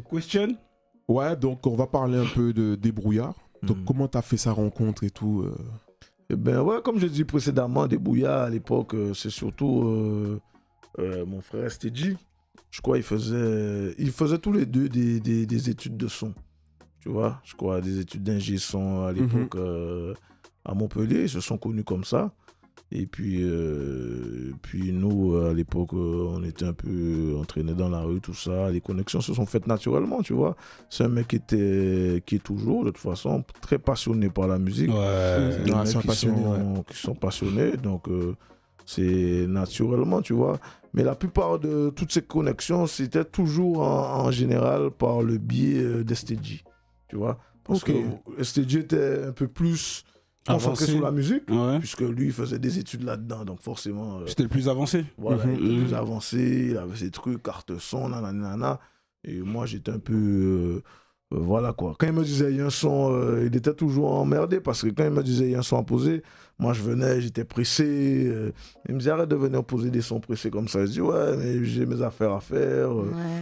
question. Ouais, donc on va parler un peu de Débrouillard. Donc comment t'as fait sa rencontre et tout Eh ben ouais, comme je dis précédemment, Débrouillard à l'époque, c'est surtout mon frère Stedji. Je crois ils faisaient tous les deux des études de son. Tu vois, je crois des études d'ingé son à l'époque à Montpellier. Ils se sont connus comme ça. Et puis nous, à l'époque, on était un peu entraînés dans la rue, tout ça. Les connexions se sont faites naturellement, tu vois. C'est un mec qui est toujours, de toute façon, très passionné par la musique. Ouais. Des mecs qui sont passionnés, donc c'est naturellement, tu vois. Mais la plupart de toutes ces connexions, c'était toujours en général par le biais d'STG, tu vois. Parce que STG était un peu plus concentré sur la musique, puisque lui, il faisait des études là-dedans, donc forcément... C'était le plus avancé. Voilà, il était plus avancé, il avait ses trucs, carte son, nanana. Et moi, j'étais un peu... voilà quoi. Quand il me disait il y a un son, il était toujours emmerdé parce que quand il me disait il y a un son à poser, moi je venais, j'étais pressé. Il me disait arrête de venir poser des sons pressés comme ça. Je dis ouais, mais j'ai mes affaires à faire,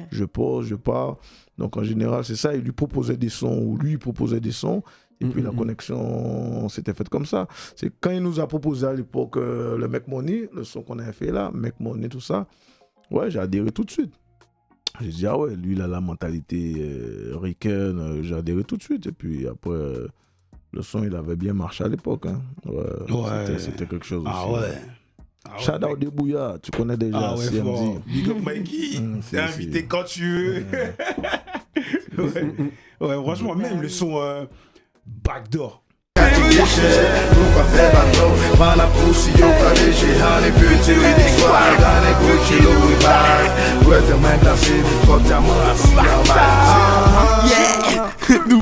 je pose, je pars. Donc en général, c'est ça. Il lui proposait des sons ou lui il proposait des sons. Et puis la connexion s'était faite comme ça. C'est quand il nous a proposé à l'époque le Make Money, le son qu'on avait fait là, Make Money, tout ça. Ouais, j'ai adhéré tout de suite. J'ai dit, ah ouais, lui, il a la mentalité ricaine, j'ai adhéré tout de suite. Et puis après, le son, il avait bien marché à l'époque. Hein. Ouais. C'était quelque chose aussi. Ah ouais. Shout out Débrouillard, tu connais déjà CMD. Big up Mikey, t'es invité quand tu veux. Ouais, franchement, même le son Backdoor.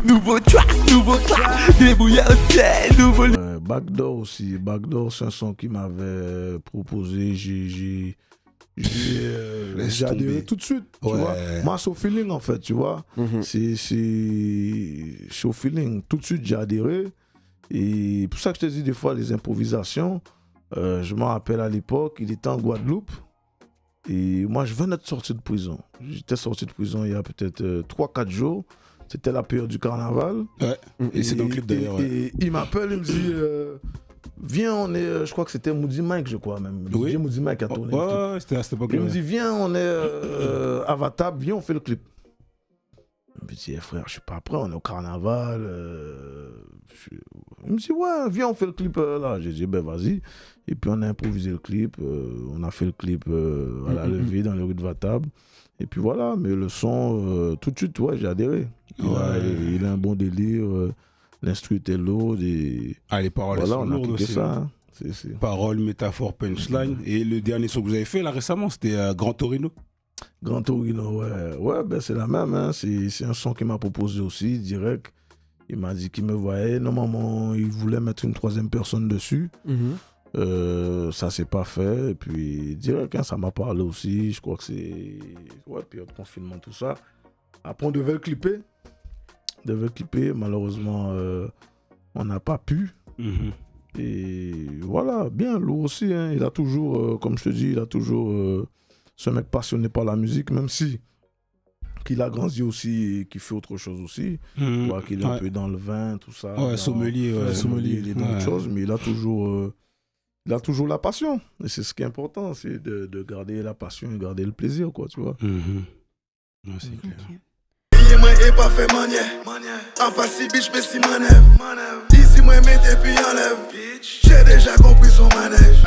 Nouveau track, nouveau clap, Débrouillard c'est nouveau. Backdoor aussi, Backdoor c'est un son qui m'avait proposé, j'ai adhéré tout de suite, tu vois. Moi c'est au feeling en fait, tu vois. C'est au feeling, tout de suite j'ai adhéré. Et pour ça que je te dis des fois les improvisations, je me rappelle à l'époque, il était en Guadeloupe. Et moi je venais de sortir de prison. J'étais sorti de prison il y a peut-être 3-4 jours. C'était la période du carnaval. Ouais. Et c'est dans le clip d'ailleurs. Et il m'appelle, il me dit viens, on est. Je crois que c'était Moody Mike, je crois même. Oui. Moody Mike a tourné. Ouais, c'était à cette époque-là. Il me dit viens, on est à Vatable, viens, on fait le clip. Je me dis frère, je suis pas prêt, on est au carnaval. Il me dit ouais, viens, on fait le clip là. J'ai dit ben vas-y. Et puis on a improvisé le clip. On a fait le clip à la levée dans les rues de Vatable. Et puis voilà, mais le son, tout de suite, ouais, j'ai adhéré. Il a un bon délire, l'instru était lourd. Et... les paroles voilà, sont lourdes aussi. Ça, hein. Paroles, métaphores, punchline. Et le dernier son que vous avez fait là récemment, c'était Grand Torino. Grand Torino, ouais. Ouais, ben c'est la même. Hein. C'est un son qu'il m'a proposé aussi, direct. Il m'a dit qu'il me voyait. Normalement, il voulait mettre une troisième personne dessus. Ça s'est pas fait. Et puis, direct, hein, ça m'a parlé aussi. Je crois que c'est. Ouais, période de confinement, tout ça. Après, on devait le clipper. Malheureusement, on n'a pas pu. Et voilà, bien lourd aussi. Hein. Il a toujours, comme je te dis, ce mec passionné par la musique, même si qu'il a grandi aussi et qu'il fait autre chose aussi. Qu'il est un peu dans le vin, tout ça. Ouais, sommelier. Il est dans autre chose, mais il a toujours la passion. Et c'est ce qui est important, c'est de garder la passion et garder le plaisir, quoi, tu vois. Ouais, c'est clair. Moi et pas fait manière. En pas si bitch, mais si manève. Ici, moi, mettez puis enlève. J'ai déjà compris son manège.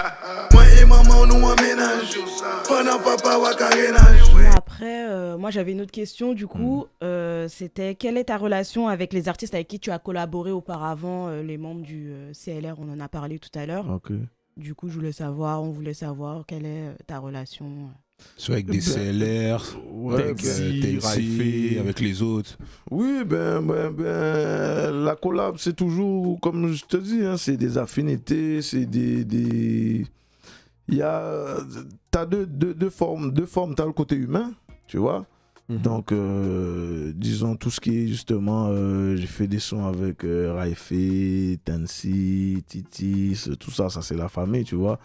Moi et maman, nous en ménage. Pendant papa, ou à carénage. Après, moi, j'avais une autre question, du coup. C'était quelle est ta relation avec les artistes avec qui tu as collaboré auparavant, les membres du CLR, on en a parlé tout à l'heure. Ok. Du coup, on voulait savoir quelle est ta relation. Soit avec des CLR, TXC, avec les autres. Oui, la collab, c'est toujours, comme je te dis, hein, c'est des affinités, c'est des... Il y a... T'as deux formes. T'as le côté humain, tu vois. Donc, disons, tout ce qui est justement... j'ai fait des sons avec Raifé, Tansi, Titis, tout ça, c'est la famille, tu vois.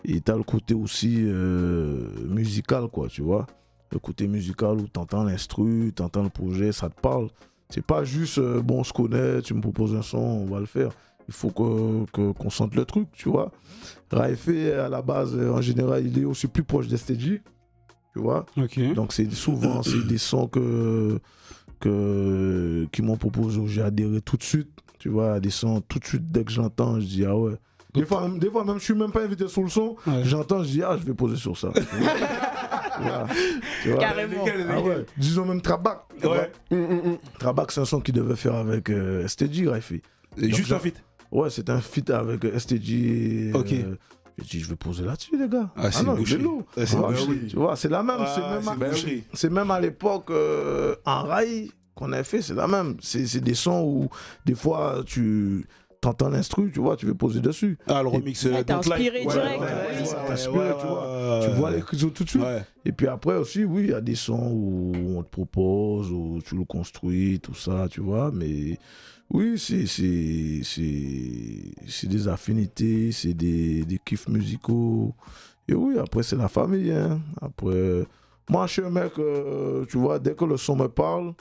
Et t'as le côté aussi musical, quoi, tu vois. le côté musical où t'entends l'instru, t'entends le projet, ça te parle. C'est pas juste, bon, on se connaît, tu me proposes un son, on va le faire. Il faut qu'on sente le truc, tu vois. Raifé, à la base, en général, il est aussi plus proche d'STG, tu vois. Ok. Donc, souvent, c'est des sons qui m'ont proposé où j'ai adhéré tout de suite, tu vois. Des sons, tout de suite, dès que j'entends, je dis, ah ouais. Des fois même, je suis même pas invité sur le son, Ouais. j'entends, je dis, ah, je vais poser sur ça. Voilà. Tu vois. Carrément. Ah ouais. Disons même Trabac. tu vois. Ouais. Trabac, c'est un son qu'il devait faire avec STG, Raifé. Et juste là- un feat. Ouais, c'est un feat avec STG. Ok. J'ai dit, je vais poser là-dessus, les gars. Ah, c'est non, bouché. il est lourd. Ah, c'est Tu vois, bouché. Tu vois, c'est la même. bouché. C'est même à l'époque, en rail qu'on a fait, c'est la même. C'est des sons où, des fois, tu t'entends l'instru, tu vois, tu veux poser dessus. Ah, le remix. Ah, t'es Don't Lie. inspiré direct. ouais, oui. ça t'inspire, tu vois. Tu vois les réseaux tout de suite. Ouais. Et puis après aussi, oui, il y a des sons où on te propose, où tu le construis, tout ça, tu vois. Mais oui, c'est des affinités, c'est des kiffs musicaux. Et oui, après, c'est la famille. Hein. Après, moi, je suis un mec, tu vois, dès que le son me parle,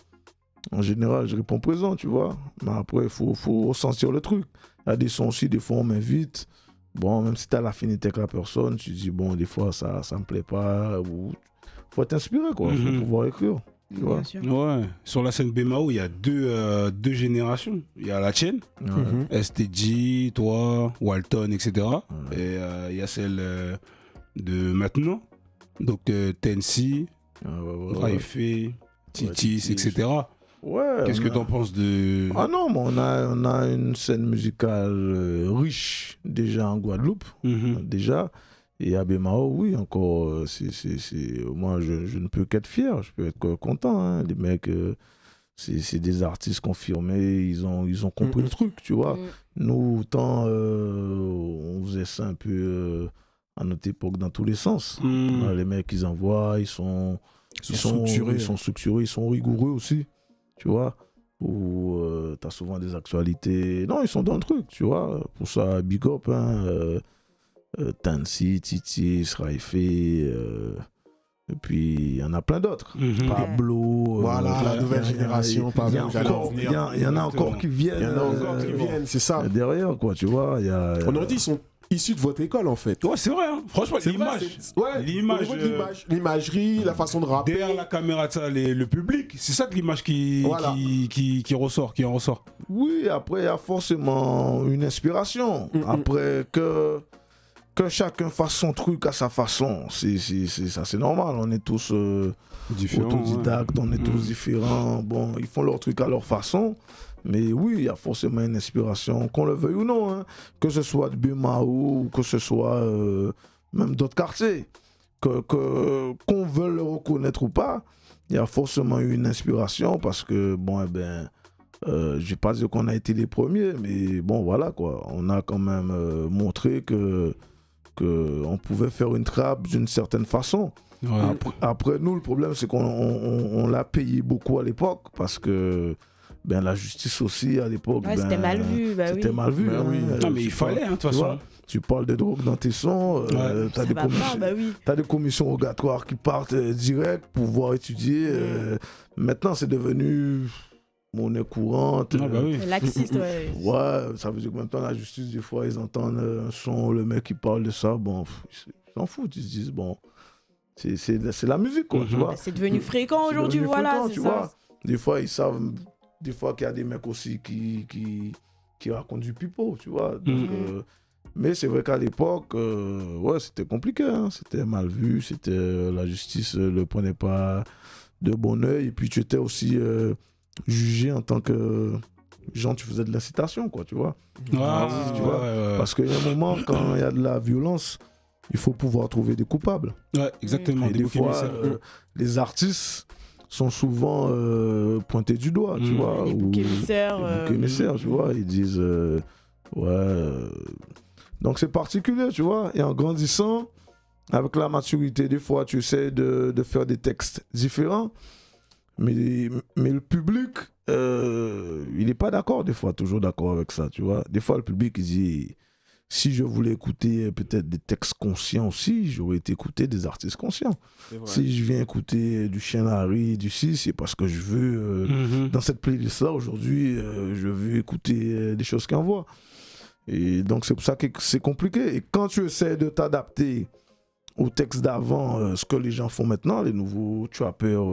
en général, je réponds présent, tu vois. Mais après, il faut ressentir le truc. Il y a des sons aussi, des fois, on m'invite. Bon, même si tu as l'affinité avec la personne, tu dis, bon, des fois, ça me plaît pas. Ou... faut t'inspirer, quoi. Faut pouvoir écrire. Tu vois. Bien sûr. Ouais. Sur la scène Bemao, il y a deux générations. Il y a la tienne, Ouais. STG, toi, Walton, etc. Et il y a celle de maintenant. Donc Tensi, Ouais. Raifé, Titis, Titis. etc. Ouais, Qu'est-ce que on a- t'en penses de... Ah non, mais on a une scène musicale riche déjà en Guadeloupe, Mhm. déjà. Et à Bemao, oui, encore, moi, je ne peux qu'être fier, je peux être content. Hein. Les mecs, c'est des artistes confirmés, ils ont compris le truc, tu vois. Mm. Nous, autant, on faisait ça un peu à notre époque dans tous les sens. Mhm. Voilà, les mecs, ils envoient, ils sont structurés, ils sont rigoureux aussi, tu vois. Ou t'as souvent des actualités. Non, ils sont dans le truc, tu vois. Pour ça, big up, hein. Tansi, Titi, Raifé, et puis il y en a plein d'autres. Mhm. Pablo. Voilà, la nouvelle génération, Il y a Pablo, j'allais en encore- venir. il y en a encore qui viennent. Il y en a encore qui viennent, c'est ça. Derrière, quoi, tu vois. On aurait dit qu'ils sont issus de votre école, en fait. Ouais, c'est vrai, hein. Franchement, C'est vrai, l'image. ouais, l'image, au niveau de l'imagerie, la façon de rapper. Derrière la caméra, ça, le public, c'est ça que l'image qui ressort, qui en ressort. Oui, après, il y a forcément une inspiration. Après, que chacun fasse son truc à sa façon, ça, c'est normal. On est tous autodidactes, on est tous différents. Bon, ils font leur truc à leur façon. Mais oui, il y a forcément une inspiration, qu'on le veuille ou non. Hein. Que ce soit de Bemao ou que ce soit même d'autres quartiers. Qu'on veuille le reconnaître ou pas, il y a forcément une inspiration parce que, bon, je vais pas dire qu'on a été les premiers, mais bon, voilà quoi. On a quand même montré que on pouvait faire une trappe d'une certaine façon. Ouais. Après, nous, le problème, c'est qu'on l'a payé beaucoup à l'époque parce que la justice aussi, à l'époque, Ouais, c'était mal vu. Bah c'était oui. mal vu. Ben hein. oui. Non, mais il fallait, hein, de toute Tu façon. vois, tu parles de drogue dans tes sons, Ouais. t'as Ça des va pas, bah oui. T'as des commissions rogatoires qui partent direct pour pouvoir étudier. Maintenant, c'est devenu monnaie courante. Ah, bah oui. Laxiste, ouais. Ouais, ça veut dire que maintenant, la justice, des fois, ils entendent un son, le mec qui parle de ça, bon, ils s'en foutent. Ils se disent, bon, c'est la musique, quoi, tu vois. Bah, c'est devenu fréquent C'est aujourd'hui, devenu voilà, fréquent, c'est tu ça. vois. Des fois, ils savent, des fois qu'il y a des mecs aussi qui racontent du pipeau, tu vois. Donc, mais c'est vrai qu'à l'époque, ouais, c'était compliqué, hein. C'était mal vu, la justice ne le prenait pas de bon oeil. Et puis, tu étais aussi jugé en tant que genre, tu faisais de l'incitation, quoi, tu vois. Ah, tu vois. ouais. Parce qu'il y a un moment, quand il y a de la violence, il faut pouvoir trouver des coupables. Ouais, exactement. Et des boucs fois, émissaires. les artistes sont souvent pointés du doigt, tu vois. Les ou- boucs émissaires. les boucs émissaires, tu vois. Ils disent, donc c'est particulier, tu vois. Et en grandissant, avec la maturité, des fois, tu essaies de faire des textes différents. Mais le public, il n'est pas d'accord, des fois, toujours d'accord avec ça, tu vois. Des fois, le public, il dit, si je voulais écouter peut-être des textes conscients aussi, j'aurais été écouter des artistes conscients. Si je viens écouter du Chien Larry, du 6, c'est parce que je veux, dans cette playlist-là, aujourd'hui, je veux écouter des choses qui envoient. Et donc, c'est pour ça que c'est compliqué. Et quand tu essaies de t'adapter au texte d'avant, ce que les gens font maintenant, les nouveaux trappers,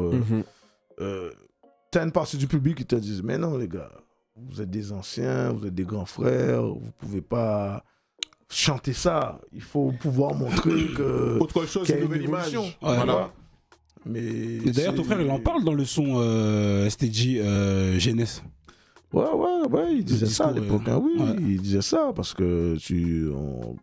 t'as une partie du public qui te disent « Mais non, les gars, vous êtes des anciens, vous êtes des grands frères, vous pouvez pas chanter ça. Il faut pouvoir montrer que Autre chose, qu'il y a une nouvelle image. évolution. Voilà. Mais Et d'ailleurs, ton c'est- frère, il en parle dans le son STG Jeunesse. Ouais, il disait ça à discours, l'époque, hein, oui, ouais. il disait ça parce que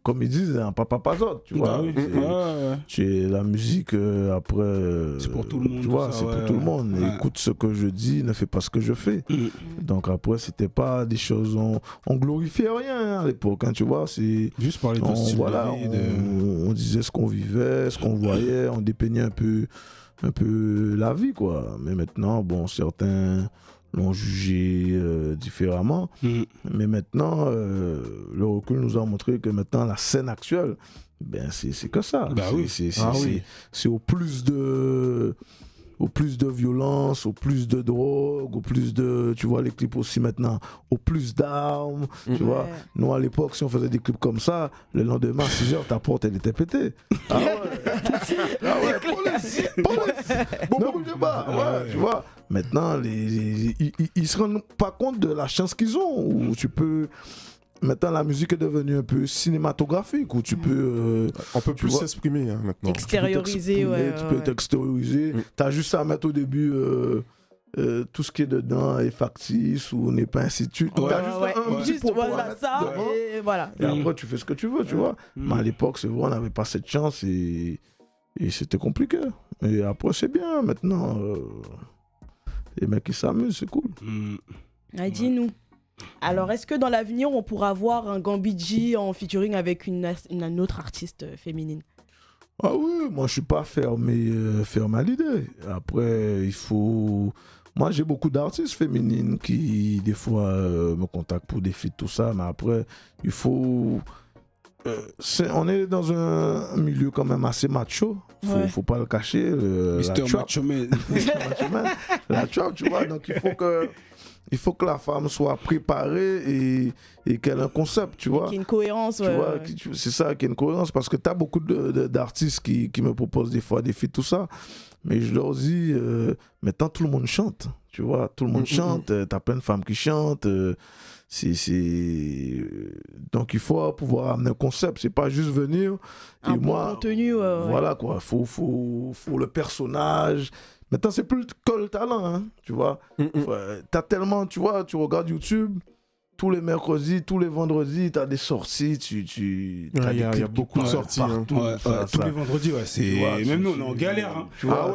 comme ils disent, un papa pas autre, tu vois. Bah oui. C'est- Ouais. c'est la musique après. C'est pour tout le monde, Tu vois, tout ça, c'est ouais, pour tout le ouais. monde. Ouais. Écoute ce que je dis, ne fais pas ce que je fais. Mm. Donc après, c'était pas des choses. On glorifiait rien hein, à l'époque, hein, tu vois. C'est. Juste parler de style Voilà, de vie, de... on disait ce qu'on vivait, ce qu'on voyait, on dépeignait un peu la vie, quoi. Mais maintenant, bon, certains l'ont jugé différemment. Mais maintenant, le recul nous a montré que maintenant, la scène actuelle, ben, c'est que ça. Bah oui. C'est au plus de violence, au plus de drogue, au plus de, tu vois, les clips aussi maintenant, au plus d'armes, tu vois. Nous, à l'époque, si on faisait des clips comme ça, le lendemain, à 6h, ta porte, elle était pétée. Ah ouais, police, ne bougez pas, ouais, tu vois. Maintenant, ils se rendent pas compte de la chance qu'ils ont, où tu peux... Maintenant, la musique est devenue un peu cinématographique, où tu peux... On peut plus vois, s'exprimer hein, maintenant. Extérioriser, tu peux t'extérioriser. T'as juste à mettre au début tout ce qui est dedans est factice ou n'est pas ainsi de suite. T'as juste un petit propos à voilà mettre ça, devant. et voilà. Et après, tu fais ce que tu veux, tu vois. Mais à l'époque, c'est vrai, on n'avait pas cette chance et c'était compliqué. Et après, c'est bien. Maintenant, les mecs, ils s'amusent, c'est cool. Ah, dis-nous. Alors, est-ce que dans l'avenir, on pourra voir un Gambidji en featuring avec une autre artiste féminine? Ah oui, moi, je suis pas fermé à l'idée. Après, il faut... Moi, j'ai beaucoup d'artistes féminines qui, des fois, me contactent pour des feats, tout ça. Mais après, il faut... on est dans un milieu quand même assez macho. Faut pas le cacher. Mr. Macho Man. La trap, tu vois. Donc, il faut que la femme soit préparée et qu'elle ait un concept, tu vois. Qu'il y ait une cohérence. Tu vois, c'est ça, qu'il y ait une cohérence. Parce que tu as beaucoup d'artistes qui me proposent des fois des feats, tout ça. Mais je leur dis, maintenant tout le monde chante. Tu vois, tout le monde chante. Tu as plein de femmes qui chantent. Donc il faut pouvoir amener un concept. C'est pas juste venir. Un bon contenu. Voilà quoi. Faut le personnage. Maintenant, c'est plus que le talent, hein, tu vois. T'as tellement, tu vois, tu regardes YouTube, tous les mercredis, tous les vendredis, t'as des sorties, il y a beaucoup de sorties. Partout, tous les vendredis, c'est... Même nous, on est en galère. Hein. Tu vois,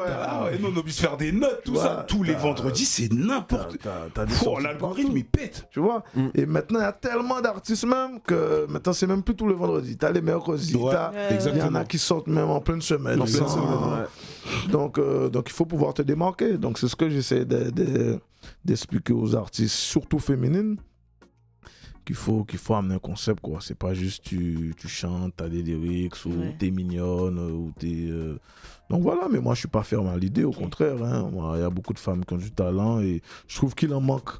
nous, on a obligé de faire des notes, tout ça. Tous les vendredis, c'est n'importe quoi. L'algorithme, il pète. Tu vois. Et maintenant, il y a tellement d'artistes même que maintenant, c'est même plus tous les vendredis. T'as les mercredis. Il y en a qui sortent même en pleine semaine. Donc, il faut pouvoir te démarquer. Donc, c'est ce que j'essaie d'expliquer aux artistes, surtout féminines, qu'il faut amener un concept, quoi. C'est pas juste tu chantes, t'as des lyrics, ou t'es mignonne, ou t'es... Donc voilà, mais moi, je suis pas ferme à l'idée, au contraire. Il y a beaucoup de femmes qui ont du talent et je trouve qu'il en manque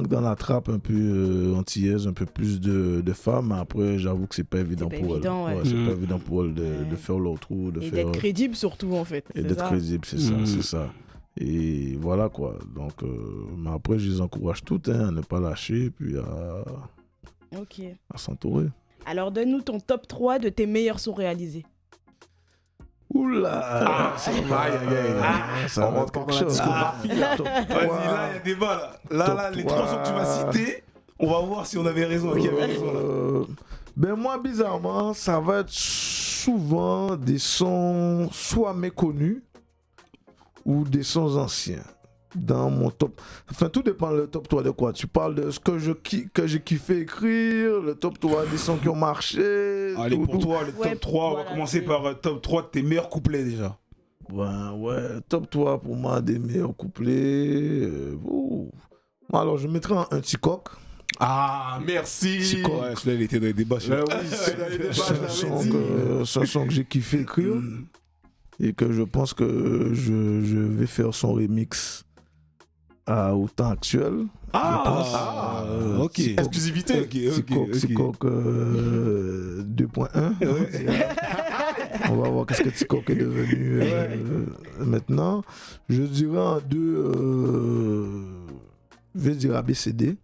dans la trappe un peu antillaise, un peu plus de femmes. Après, j'avoue que c'est pas évident pour elles. C'est pas évident pour elles de faire leur trou. D'être crédible surtout, en fait. Et d'être crédible, c'est ça. Et voilà quoi. Donc, mais après, je les encourage toutes à ne pas lâcher, puis à s'entourer. Alors, donne-nous ton top 3 de tes meilleurs sons réalisés. Oula, ça va être quelque chose. Vas-y, là, il y a débat. Là, les 3 sons que tu vas citer, on va voir si on avait raison. Qui avait raison là. Ben moi, bizarrement, ça va être souvent des sons soit méconnus ou des sons anciens. Dans mon top... Enfin, tout dépend le top 3 de quoi. Tu parles de ce que j'ai kiffé écrire, le top 3 des sons qui ont marché. Allez, pour toi, le top 3, on va commencer par top 3 de tes meilleurs couplets déjà. Ouais, top 3 pour moi des meilleurs couplets. Alors, je mettrai un petit coq. Ah, merci. C'est quoi, ouais, celui-là, il était dans les débats. Oui, c'est dans les débats, C'est je l'avais dit. c'est un son que j'ai kiffé écrire et que je pense que je vais faire son remix au temps actuel. Ah, ok. Exclusivité. Ok. 2.1. On va voir qu'est-ce que Tikok est devenu maintenant. Je dirais en deux, je vais dire ABCD.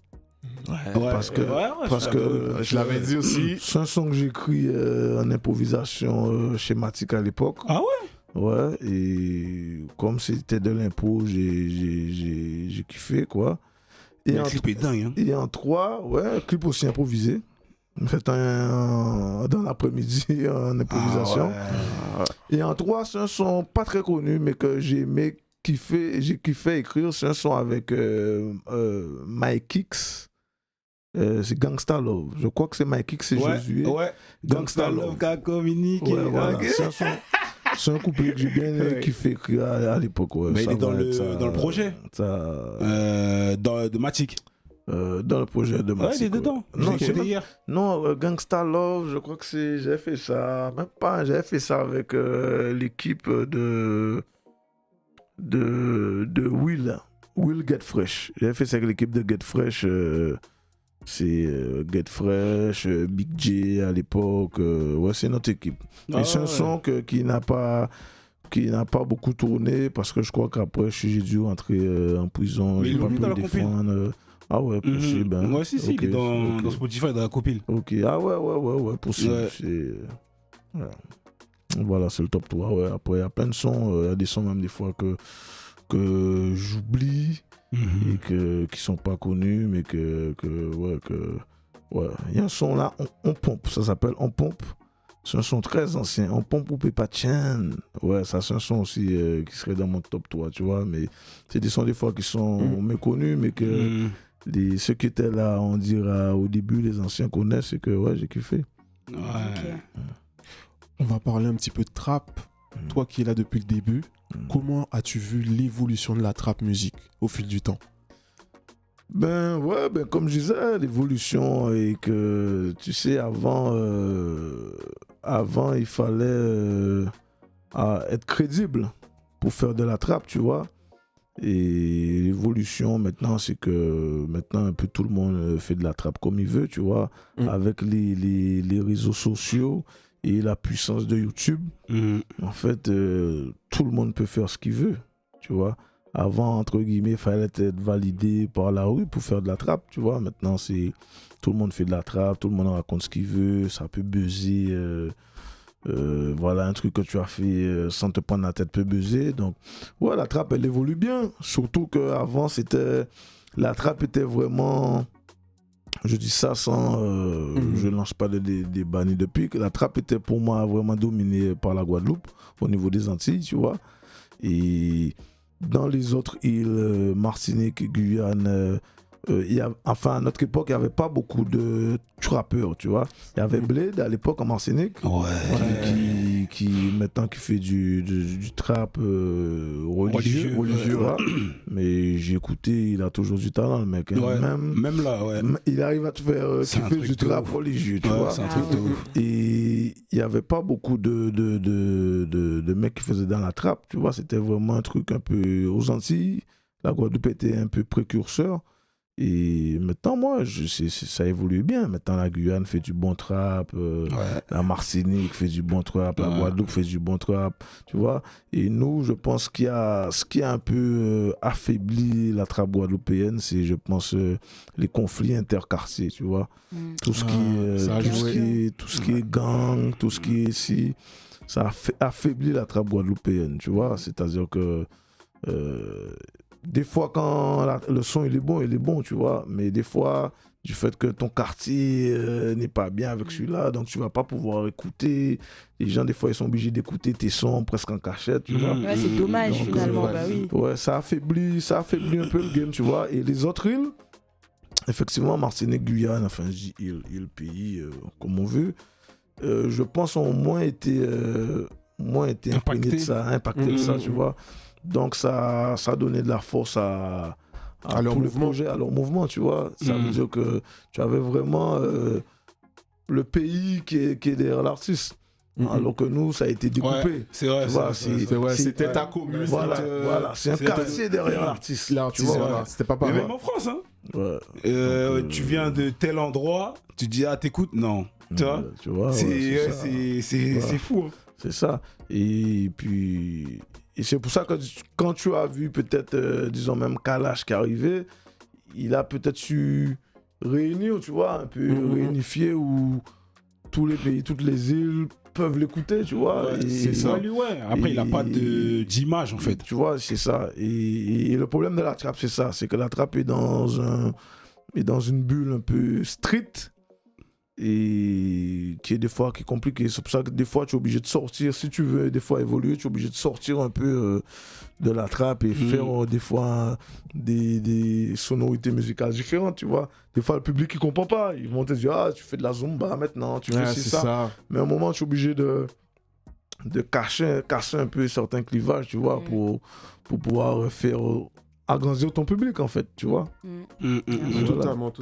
Parce que Je l'avais dit aussi. c'est un son que j'ai écrit en improvisation schématique à l'époque. Ah ouais? Ouais, et comme c'était de l'impro, j'ai kiffé, quoi. Et le clip est dingue, hein. Et en 3, ouais, clip aussi improvisé. Fait dans l'après-midi en improvisation. Et en 3, c'est un son pas très connu, mais que j'ai kiffé écrire. C'est un son avec Mike Kicks. C'est Gangsta Love. Je crois que c'est Mike Kicks et Josué. Ouais, Gangsta Love qu'a communiqué. Ouais, voilà. C'est un couplet que j'ai bien kiffé écrire à l'époque. Ouais. Mais il est dans le projet de Matic. Dans le projet de Matic. Ouais, il est dedans. Non, j'ai écouté hier. Non, Gangsta Love, je crois que j'avais fait ça. Même pas, j'avais fait ça avec l'équipe de Will Get Fresh. J'avais fait ça avec l'équipe de Get Fresh. C'est Get Fresh, Big J à l'époque. Ouais, c'est notre équipe. Et c'est un son qui n'a pas beaucoup tourné parce que je crois qu'après j'ai dû rentrer en prison. Mais ils l'ont mis dans la compile. Ah ouais, possible. Hein. Ouais, si, okay, il est dans Spotify, dans la compile. Ok, ah ouais, possible. Ouais. Voilà, c'est le top 3. Ouais. Après, il y a plein de sons. Il y a des sons même des fois que j'oublie et qui sont pas connus, mais ouais. Il y a un son là, on pompe. Ça s'appelle On pompe. C'est un son très ancien. On pompe ou Pépa Chan. Ouais, ça c'est un son aussi qui serait dans mon top 3, tu vois. Mais c'est des sons des fois qui sont méconnus, mais que ceux qui étaient là, on dira au début, les anciens connaissent et que ouais, j'ai kiffé. Ouais. Okay. On va parler un petit peu de trap. Toi qui es là depuis le début, comment as-tu vu l'évolution de la trap musique au fil du temps? Ben comme je disais, l'évolution et que tu sais avant il fallait être crédible pour faire de la trap, tu vois. Et l'évolution maintenant, c'est que maintenant un peu tout le monde fait de la trap comme il veut, tu vois, avec les réseaux sociaux et la puissance de YouTube. En fait, tout le monde peut faire ce qu'il veut, tu vois. Avant, entre guillemets, il fallait être validé par la rue pour faire de la trappe, tu vois. Maintenant, tout le monde fait de la trappe, tout le monde raconte ce qu'il veut, ça peut buzzer. Voilà, un truc que tu as fait sans te prendre la tête peut buzzer. Donc, ouais, la trappe, elle évolue bien. Surtout qu'avant, la trappe était vraiment... Je dis ça sans... Je ne lance pas de débat ni de pique. La trappe était pour moi vraiment dominée par la Guadeloupe, au niveau des Antilles, tu vois. Et... dans les autres îles, Martinique, Guyane, à notre époque, il n'y avait pas beaucoup de trappeurs, tu vois. Il y avait Blade à l'époque en Martinique, qui maintenant qui fait du trap religieux. Voilà. Mais j'ai écouté, il a toujours du talent, le mec. Hein. Ouais, même là, ouais. Il arrive à te faire kiffer du trap religieux, tu vois. C'est un truc de ouf. Et il n'y avait pas beaucoup de mecs qui faisaient dans la trappe, tu vois. C'était vraiment un truc un peu aux Antilles. La Guadeloupe était un peu précurseur. Et maintenant, moi, ça évolue bien. Maintenant, la Guyane fait du bon trap, la Martinique fait du bon trap, la Guadeloupe fait du bon trap, tu vois. Et nous, je pense ce qui a un peu affaibli la trappe guadeloupéenne, c'est, je pense, les conflits interquartiers, tu vois. Tout ce qui est gang, tout ce qui est ici, ça a affaibli la trappe guadeloupéenne, tu vois. C'est-à-dire que... des fois, quand le son il est bon, tu vois. Mais des fois, du fait que ton quartier n'est pas bien avec celui-là, donc tu vas pas pouvoir écouter. Les gens, des fois, ils sont obligés d'écouter tes sons presque en cachette, tu vois. Ouais, c'est dommage, donc, finalement, bah oui. Ouais, ça affaiblit un peu le game, tu vois. Et les autres îles, effectivement, Martinique, Guyane, enfin, je dis île, pays, comme on veut, je pense ont moins été impactés de ça, tu vois. Donc ça a donné de la force à À leur tous les mouvement. projets, à leur mouvement, tu vois. Ça veut dire que tu avais vraiment le pays qui est derrière l'artiste. Alors que nous, ça a été découpé. Ouais, c'est vrai. Tu vois, C'était ta commune. Voilà, c'est un quartier derrière l'artiste. L'artiste, Tu vois, voilà. C'était pas Mais pareil. même en France, hein. Ouais. Tu viens de tel endroit, tu dis ah t'écoutes, non. Tu vois, Tu vois, c'est fou. Hein. C'est ça. Et puis, c'est pour ça que quand tu as vu peut-être, disons même Kalash qui est arrivé, il a peut-être su réunir, tu vois, un peu réunifier où tous les pays, toutes les îles peuvent l'écouter, tu vois. Ouais, et, c'est ça. Ouais. Après, il n'a pas d'image, en fait. Tu vois, c'est ça. Et le problème de la trappe, c'est ça. C'est que la trappe est dans une bulle un peu street et qui est compliquée. C'est pour ça que des fois, tu es obligé de sortir. Si tu veux des fois évoluer, tu es obligé de sortir un peu de la trappe et faire des fois des sonorités musicales différentes, tu vois. Des fois, le public, il comprend pas. Ils vont te dire, ah, tu fais de la zumba maintenant, tu fais ça. Mais à un moment, tu es obligé de casser un peu certains clivages, tu vois, pour pouvoir faire agrandir ton public, en fait, tu vois. Totalement.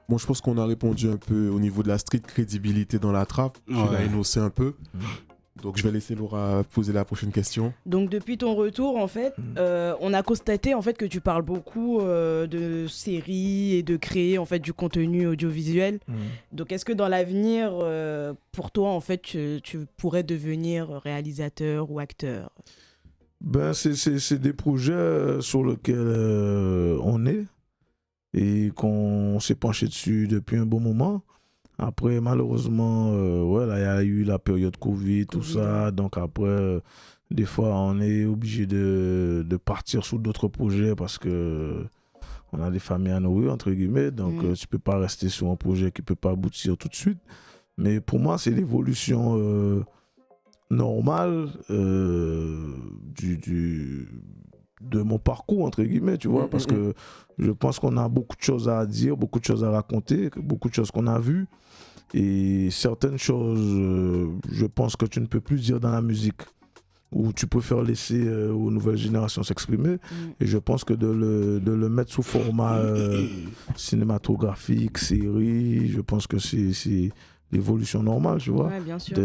Bon, je pense qu'on a répondu un peu au niveau de la street crédibilité dans la trappe. Tu l'as énoncé un peu. Donc, je vais laisser Laura poser la prochaine question. Donc, depuis ton retour, en fait, on a constaté en fait que tu parles beaucoup de séries et de créer en fait du contenu audiovisuel. Donc, est-ce que dans l'avenir, pour toi, en fait, tu pourrais devenir réalisateur ou acteur? Ben, c'est des projets sur lesquels on est et qu'on s'est penché dessus depuis un bon moment. Après, malheureusement, là, il y a eu la période Covid, tout ça. Donc après, des fois, on est obligé de partir sur d'autres projets parce que on a des familles à nourrir, entre guillemets. Donc, tu ne peux pas rester sur un projet qui ne peut pas aboutir tout de suite. Mais pour moi, c'est l'évolution normale de mon parcours, entre guillemets, tu vois. Parce que je pense qu'on a beaucoup de choses à dire, beaucoup de choses à raconter, beaucoup de choses qu'on a vues. Et certaines choses, je pense que tu ne peux plus dire dans la musique, où tu préfères laisser aux nouvelles générations s'exprimer. Et je pense que de le mettre sous format cinématographique, série, je pense que c'est l'évolution normale, tu vois. Ouais, bien sûr.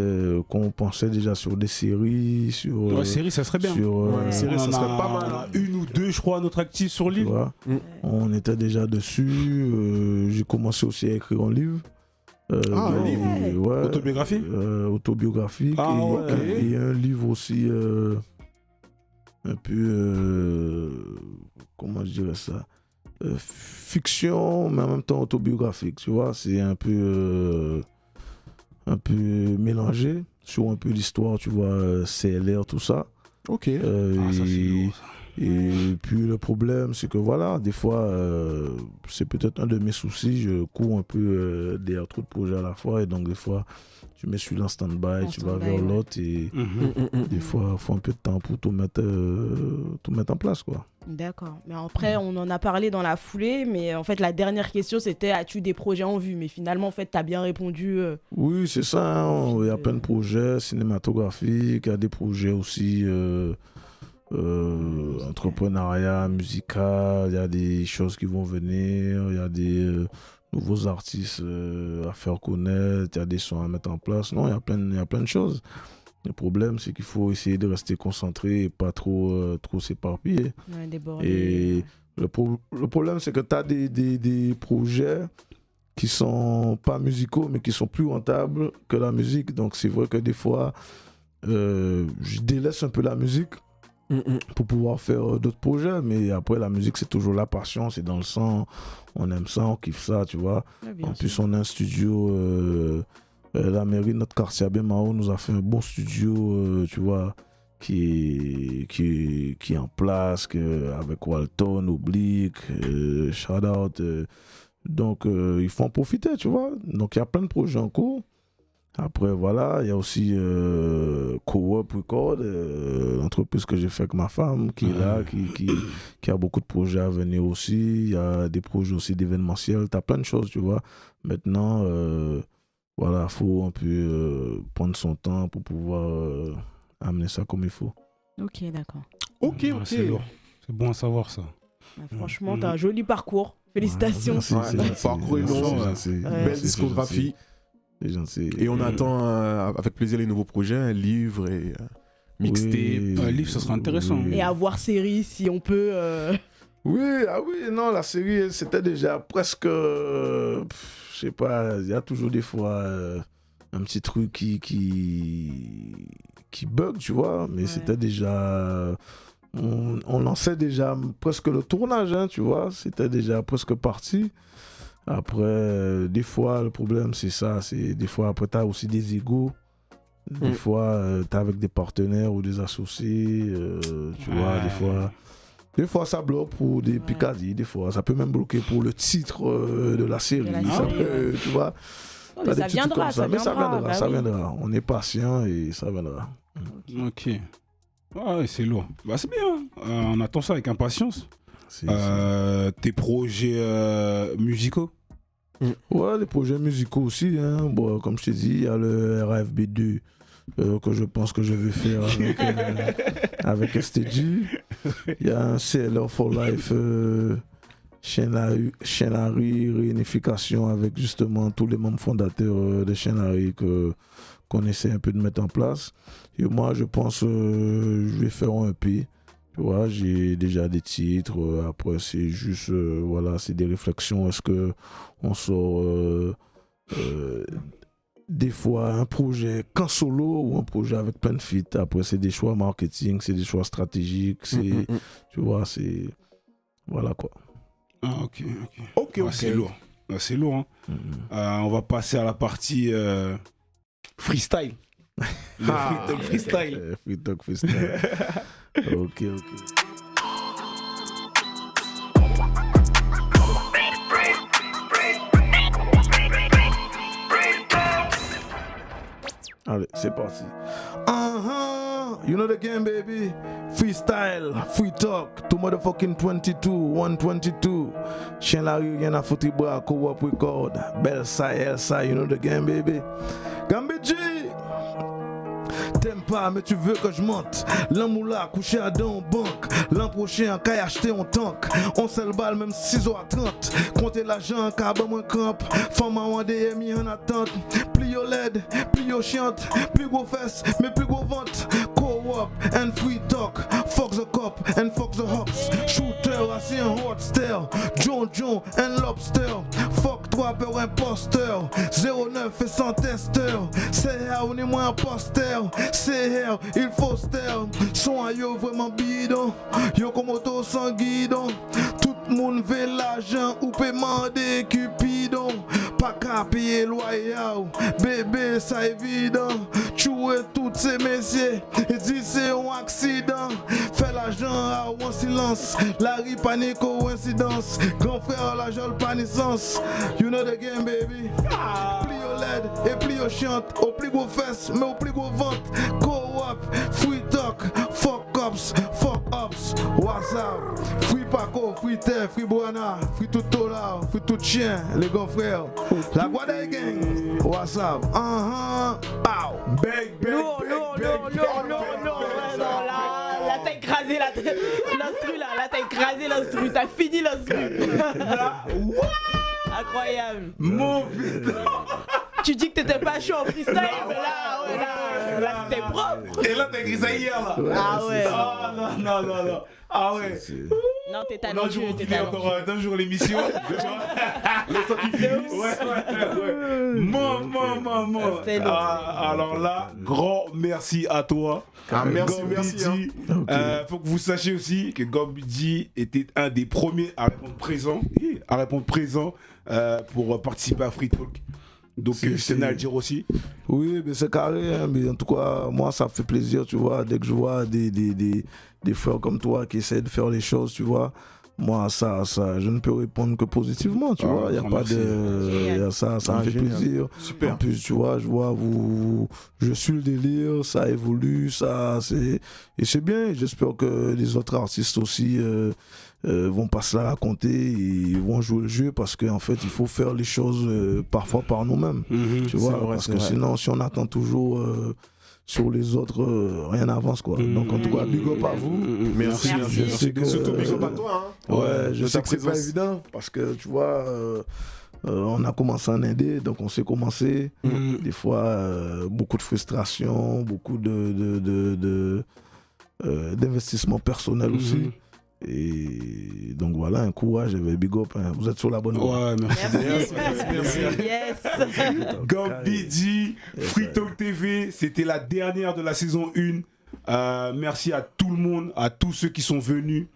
Qu'on pensait déjà sur des séries, sur... série, ça serait bien. Série, ça serait pas mal. On a une ou deux, je crois, notre actif sur le livre. On était déjà dessus. J'ai commencé aussi à écrire un livre. Un livre autobiographique autobiographique et un livre aussi un peu comment je dirais ça, fiction mais en même temps autobiographique, tu vois. C'est un peu mélangé sur un peu l'histoire, tu vois, CLR, tout ça. Ça, c'est lourd, ça. Et puis le problème, c'est que voilà, des fois, c'est peut-être un de mes soucis, je cours un peu derrière trop de projets à la fois, et donc des fois, tu mets celui-là en stand-by, tu vas vers l'autre, et des fois, il faut un peu de temps pour tout mettre en place, quoi. D'accord. Mais après, on en a parlé dans la foulée, mais en fait, la dernière question, c'était as-tu des projets en vue? Mais finalement, en fait, tu as bien répondu. Oui, c'est ça, hein. Il y a plein de projets cinématographiques, il y a des projets aussi... entrepreneuriat musical, il y a des choses qui vont venir, il y a des nouveaux artistes à faire connaître, il y a des sons à mettre en place. Non, il y a plein de choses. Le problème, c'est qu'il faut essayer de rester concentré et pas trop s'éparpiller. Ouais, déborder. Et le problème, c'est que tu as des projets qui sont pas musicaux, mais qui sont plus rentables que la musique. Donc c'est vrai que des fois, je délaisse un peu la musique pour pouvoir faire d'autres projets, mais après la musique c'est toujours la passion, c'est dans le sang, on aime ça, on kiffe ça, tu vois. Ouais, en plus on a un studio, la mairie de notre quartier à Bémao nous a fait un bon studio, tu vois, qui est en place, avec Walton, Oblique, shout out, donc il faut en profiter, tu vois. Donc il y a plein de projets en cours. Après, voilà, il y a aussi Co-op Record, l'entreprise que j'ai fait avec ma femme, qui est là, qui a beaucoup de projets à venir aussi. Il y a des projets aussi d'événementiel. Tu as plein de choses, tu vois. Maintenant, voilà, il faut un peu prendre son temps pour pouvoir amener ça comme il faut. Ok, d'accord. Ok. C'est lourd. C'est bon à savoir, ça. Franchement, t'as un joli parcours. Félicitations. Parcours est long, belle discographie. Et on attend avec plaisir les nouveaux projets, un livre et mixtape. Un livre, ça sera intéressant. Et à voir série si on peut. Oui, non, la série, c'était déjà presque. Je sais pas, il y a toujours des fois un petit truc qui bug, tu vois, mais c'était déjà. On lançait déjà presque le tournage, hein, tu vois, c'était déjà presque parti. Après, des fois, le problème, c'est ça, c'est des fois, après, t'as aussi des égos. Des fois, t'es avec des partenaires ou des associés, tu vois, des fois, ça bloque pour des picadilles, des fois, ça peut même bloquer pour le titre de la série, tu vois. Mais ça viendra, ça viendra. On est patient et ça viendra. Ok. Ouais, c'est lourd. Bah, c'est bien. On attend ça avec impatience. Tes projets musicaux? Ouais, les projets musicaux aussi. Hein. Bon, comme je t'ai dit, il y a le RFB2 que je pense que je vais faire avec STG. Il y a un CLR for Life, Chenari, réunification avec justement tous les membres fondateurs de Chenari qu'on essaie un peu de mettre en place. Et moi, je pense que je vais faire un EP. Tu vois, j'ai déjà des titres. Après, c'est juste, voilà, c'est des réflexions. Est-ce qu'on sort des fois un projet qu'en solo ou un projet avec plein de feats? Après, c'est des choix marketing, c'est des choix stratégiques. Tu vois, c'est. Voilà quoi. Ah, ok. C'est lourd. C'est lourd. Hein. On va passer à la partie freestyle. Free Talk Freestyle. Ok. Allez, c'est parti. You know the game, baby. Freestyle, free talk. To motherfucking 122. Chien la rue, y'en a foutu bras, co-op record. Belsa, Elsa, you know the game, baby. Gambit G. T'aimes pas, mais tu veux que je monte. L'an moula, couché à deux en banque. L'an prochain, qu'à acheter en tank. On se le balle, même 6h30. Comptez l'argent, car ben moins camp. Femme à un DMI en attente. Pli au LED, pli au chiante. Plus gros fesses, mais plus gros ventre. Co-op and free talk. Fuck the cop and fuck the hops. Shooter, assis en hot style. John and lobster. Fuck 3 peurs imposteur. 09 et sans testeur. C'est here, on est moins imposteur. C'est here, il faut style. Son à yo vraiment bidon. Yo comme auto sans guidon. Tout le monde veut l'argent ou paiement des cupidons. Pas qu'à payer loyal. Bébé, ça évident. Tuer toutes ces messieurs. Et dit c'est un accident. Fais l'argent en silence. La rue panique ou incidence. Grand frère, l'argent pas naissance. You know the game, baby. Pli au LED et pli au chante. Au plus gros fesses, mais au plus gros ventre. Co-op, free talk, fuck ups, what's up? Free Paco, free Terre, free Boana, free tout Tola, free tout chien, les grands frères. La Guadaï Gang, what's up? Pow! Bang. Là, t'as écrasé l'instru, là, t'as écrasé l'instru, t'as fini l'instru. Incroyable. Mon putain. Tu dis que t'étais pas chaud en freestyle, mais là c'était propre. Et là, t'as écrit ça hier, là. Ah ouais. Non. Ah ouais. Non, t'es talentueux, t'es talentueux. Encore d'un jour l'émission. Le temps qui finit. Ouais. Maman. Alors là, grand merci à toi. Merci. Faut que vous sachiez aussi que Gambidji était un des premiers à répondre présent pour participer à Free Talk. Donc c'est à le dire aussi. Oui, mais c'est carré, hein, mais en tout cas, moi ça me fait plaisir, tu vois, dès que je vois des frères comme toi qui essaient de faire les choses, tu vois. Moi, ça, je ne peux répondre que positivement, tu vois. Il n'y a pas de. Ça me fait plaisir. Super. En plus, tu vois, je suis le délire, ça évolue, et c'est bien. J'espère que les autres artistes aussi vont pas se la raconter, ils vont jouer le jeu parce qu'en fait, il faut faire les choses parfois par nous-mêmes. Tu vois, parce que sinon, si on attend toujours sur les autres, rien n'avance, quoi. Donc, en tout cas, big up à vous. Merci. Je sais que, Surtout big up à toi. Hein. Ouais, je de sais ta que c'est pas présence. évident parce que tu vois, on a commencé en indé, donc on sait commencer. Des fois, beaucoup de frustration, beaucoup d'investissement personnel aussi. Et donc voilà, un courage, big up. Hein. Vous êtes sur la bonne voie. Ouais, merci. Merci. Yes. Gambidji, Free Talk TV, c'était la dernière de la saison 1. Merci à tout le monde, à tous ceux qui sont venus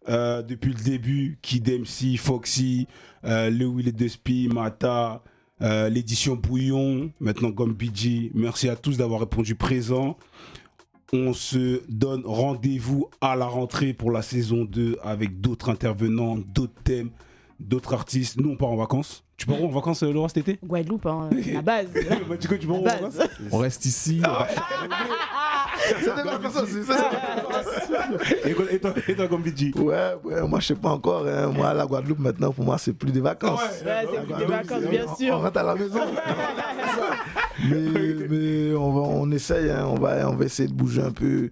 depuis le début, Kid MC, Foxy, le Will Despi, Mata, l'édition Bouillon, maintenant Gambidji. Merci à tous d'avoir répondu présent. On se donne rendez-vous à la rentrée pour la saison 2 avec d'autres intervenants, d'autres thèmes, d'autres artistes. Nous, on part en vacances. Tu pars où en vacances, Laura, cet été? Guadeloupe, hein, la base. Bah, tu pars où en vacances? On reste ici. C'est des vacances aussi, Et toi, Gambidji? Ouais, moi je sais pas encore. Hein. Moi, la Guadeloupe, maintenant, pour moi, c'est plus des vacances. Ouais, c'est plus des vacances, bien On sûr. rentre à la maison. mais on essaye, hein. on va essayer de bouger un peu,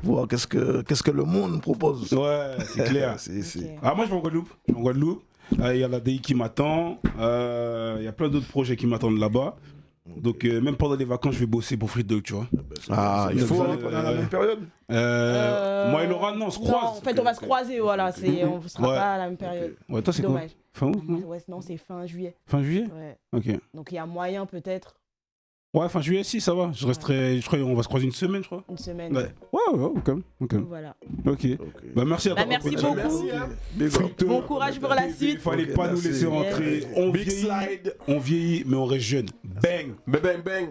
voir qu'est-ce que le monde nous propose. Ouais, c'est clair. Ok. Ah, moi, je vais en Guadeloupe. Il y a la DI qui m'attend. Il y a plein d'autres projets qui m'attendent là-bas. Donc, même pendant les vacances, je vais bosser pour Free Dog, tu vois. Il faut. Vous allez pas dans la même période. Moi et Laura, non, on se croise. Non, en fait, on va se croiser, voilà. On ne sera Ouais. pas à la même période. Ouais, toi, c'est quoi? Dommage. Fin août, non? Ouais, non, c'est fin juillet. Fin juillet? Ouais. Ok. Donc il y a moyen peut-être Ouais, fin juillet, si, ça va. Je resterai, je crois qu'on va se croiser une semaine, je crois. une semaine. Ouais, ok. Voilà. Ok. Bah, merci à toi. Merci Gambidji. beaucoup. Big up. Frito. Bon courage pour la suite. Il fallait Ok, pas nous merci. laisser rentrer. Yes. On Big vieillit, slide. on vieillit, mais on reste jeune. Bang! Bang, bang.